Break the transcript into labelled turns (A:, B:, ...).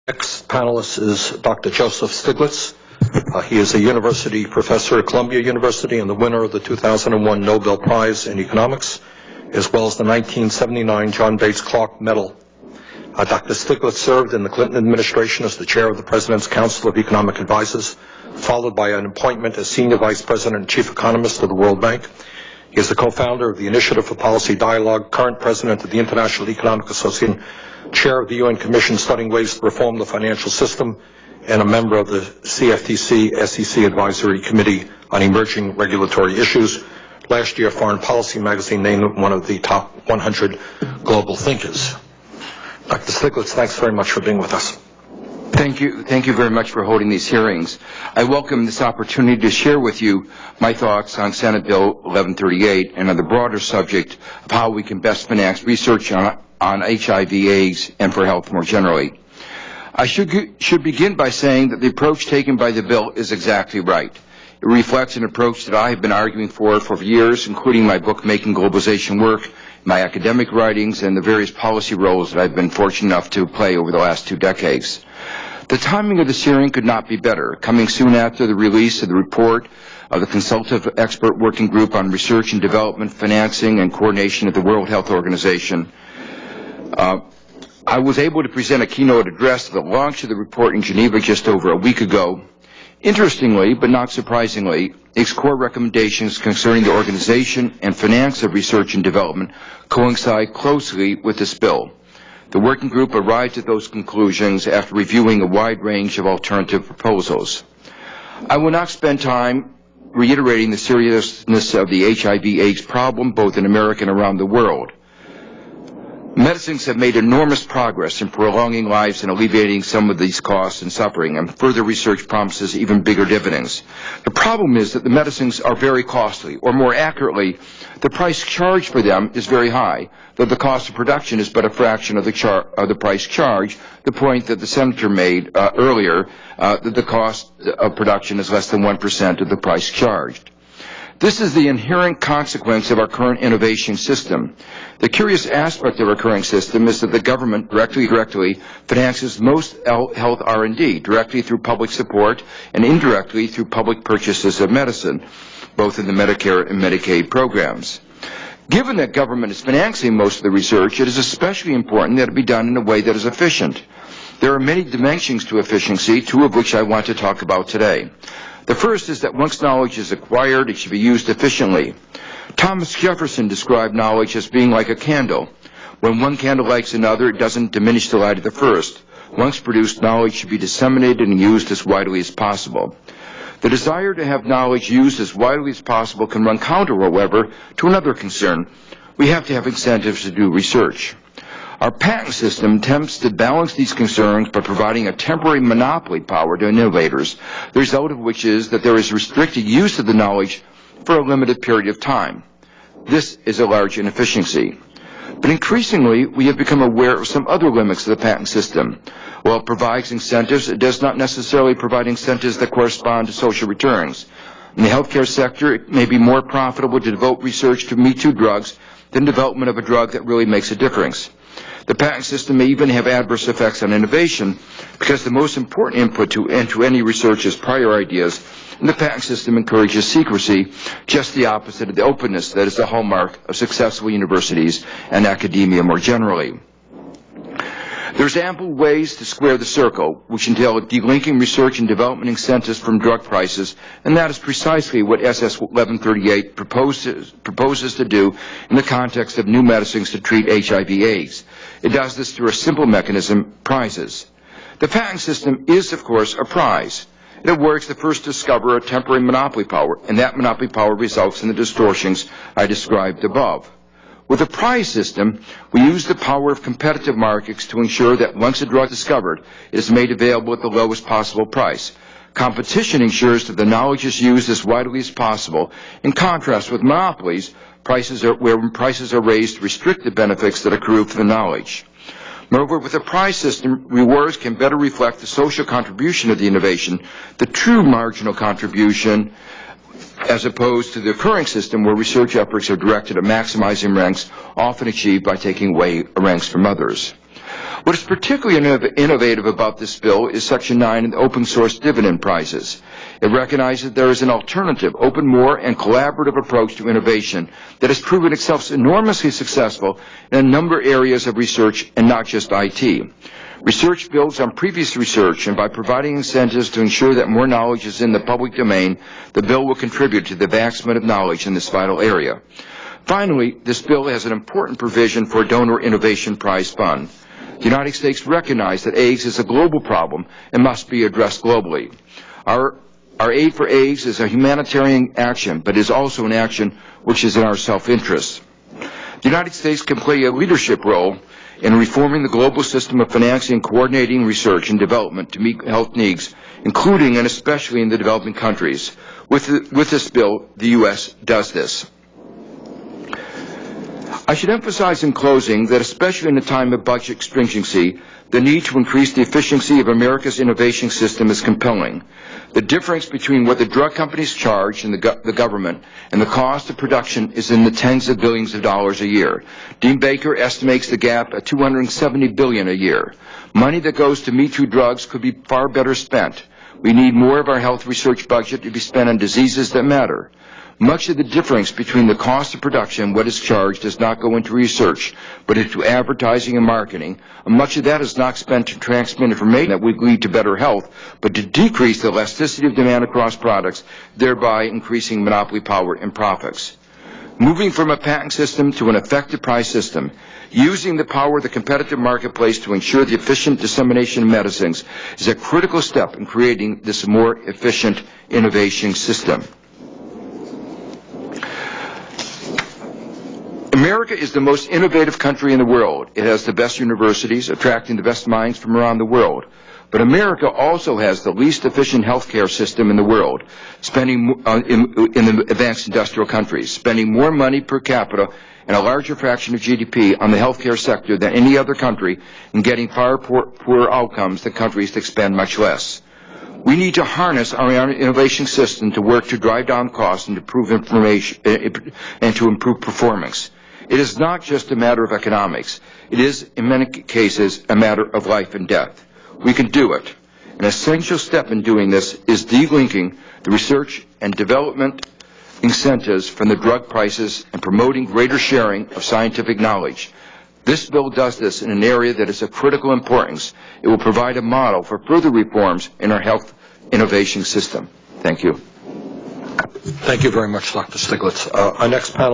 A: Next panelist is Dr. Joseph Stiglitz. He is a university professor at Columbia University and the winner of the 2001 Nobel Prize in Economics, as well as the 1979 John Bates Clark Medal. Dr. Stiglitz served in the Clinton administration as the chair of the President's Council of Economic Advisors, followed by an appointment as senior vice president and chief economist of the World Bank. He is the co-founder of the Initiative for Policy Dialogue, current president of the International Economic Association, chair of the UN Commission studying ways to reform the financial system, and a member of the CFTC-SEC Advisory Committee on Emerging Regulatory Issues. Last year, Foreign Policy magazine named him one of the top 100 global thinkers. Dr. Stiglitz, thanks very much for being with us.
B: Thank you very much for holding these hearings. I welcome this opportunity to share with you my thoughts on Senate Bill 1138 and on the broader subject of how we can best finance research on HIV/AIDS and for health more generally. I should begin by saying that the approach taken by the bill is exactly right. It reflects an approach that I have been arguing for years, including my book-making globalization work, my academic writings, and the various policy roles that I've been fortunate enough to play over the last 2 decades. The timing of this hearing could not be better, coming soon after the release of the report of the Consultative Expert Working Group on Research and Development, Financing, and Coordination of the World Health Organization. I was able to present a keynote address at the launch of the report in Geneva just over a week ago. Interestingly, but not surprisingly, its core recommendations concerning the organization and finance of research and development coincide closely with this bill. The working group arrived at those conclusions after reviewing a wide range of alternative proposals. I will not spend time reiterating the seriousness of the HIV/AIDS problem both in America and around the world. Medicines have made enormous progress in prolonging lives and alleviating some of these costs and suffering, and further research promises even bigger dividends. The problem is that the medicines are very costly, or more accurately, the price charged for them is very high, though the cost of production is but a fraction of the price charged, the point that the senator made earlier, that the cost of production is less than 1% of the price charged. This is the inherent consequence of our current innovation system. The curious aspect of our current system is that the government directly finances most health R&D, directly through public support and indirectly through public purchases of medicine, both in the Medicare and Medicaid programs. Given that government is financing most of the research, it is especially important that it be done in a way that is efficient. There are many dimensions to efficiency, 2 of which I want to talk about today. The first is that once knowledge is acquired, it should be used efficiently. Thomas Jefferson described knowledge as being like a candle. When one candle lights another, it doesn't diminish the light of the first. Once produced, knowledge should be disseminated and used as widely as possible. The desire to have knowledge used as widely as possible can run counter, however, to another concern. We have to have incentives to do research. Our patent system attempts to balance these concerns by providing a temporary monopoly power to innovators, the result of which is that there is restricted use of the knowledge for a limited period of time. This is a large inefficiency. But increasingly, we have become aware of some other limits of the patent system. While it provides incentives, it does not necessarily provide incentives that correspond to social returns. In the healthcare sector, it may be more profitable to devote research to me-too drugs than development of a drug that really makes a difference. The patent system may even have adverse effects on innovation because the most important input into any research is prior ideas, and the patent system encourages secrecy, just the opposite of the openness that is the hallmark of successful universities and academia more generally. There's ample ways to square the circle, which entail delinking research and development incentives from drug prices, and that is precisely what SS 1138 proposes to do in the context of new medicines to treat HIV/AIDS. It does this through a simple mechanism, prizes. The patent system is, of course, a prize. It awards the first discoverer a temporary monopoly power, and that monopoly power results in the distortions I described above. With a prize system, we use the power of competitive markets to ensure that once a drug is discovered, it is made available at the lowest possible price. Competition ensures that the knowledge is used as widely as possible. In contrast with monopolies, where prices are raised to restrict the benefits that accrue from the knowledge. Moreover, with a prize system, rewards can better reflect the social contribution of the innovation, the true marginal contribution, as opposed to the current system where research efforts are directed at maximizing ranks, often achieved by taking away ranks from others. What is particularly innovative about this bill is Section 9 of the open source dividend prizes. It recognizes there is an alternative, open, more, and collaborative approach to innovation that has proven itself enormously successful in a number of areas of research and not just IT. Research builds on previous research, and by providing incentives to ensure that more knowledge is in the public domain, the bill will contribute to the advancement of knowledge in this vital area. Finally, this bill has an important provision for a donor innovation prize fund. The United States recognizes that AIDS is a global problem and must be addressed globally. Our aid for AIDS is a humanitarian action, but is also an action which is in our self-interest. The United States can play a leadership role in reforming the global system of financing and coordinating research and development to meet health needs, including and especially in the developing countries. With this bill, the U.S. does this. I should emphasize in closing that especially in a time of budget stringency, the need to increase the efficiency of America's innovation system is compelling. The difference between what the drug companies charge and the government and the cost of production is in the tens of billions of dollars a year. Dean Baker estimates the gap at $270 billion a year. Money that goes to Me Too drugs could be far better spent. We need more of our health research budget to be spent on diseases that matter. Much of the difference between the cost of production and what is charged does not go into research, but into advertising and marketing, and much of that is not spent to transmit information that would lead to better health, but to decrease the elasticity of demand across products, thereby increasing monopoly power and profits. Moving from a patent system to an effective price system, using the power of the competitive marketplace to ensure the efficient dissemination of medicines is a critical step in creating this more efficient innovation system. America is the most innovative country in the world. It has the best universities, attracting the best minds from around the world. But America also has the least efficient healthcare system in the world, spending in the advanced industrial countries, spending more money per capita and a larger fraction of GDP on the healthcare sector than any other country, and getting far poorer outcomes than countries that spend much less. We need to harness our innovation system to work to drive down costs and to improve information and to improve performance. It is not just a matter of economics. It is, in many cases, a matter of life and death. We can do it. An essential step in doing this is delinking the research and development incentives from the drug prices and promoting greater sharing of scientific knowledge. This bill does this in an area that is of critical importance. It will provide a model for further reforms in our health innovation system. Thank you.
A: Thank you very much, Dr. Stiglitz. Our next panel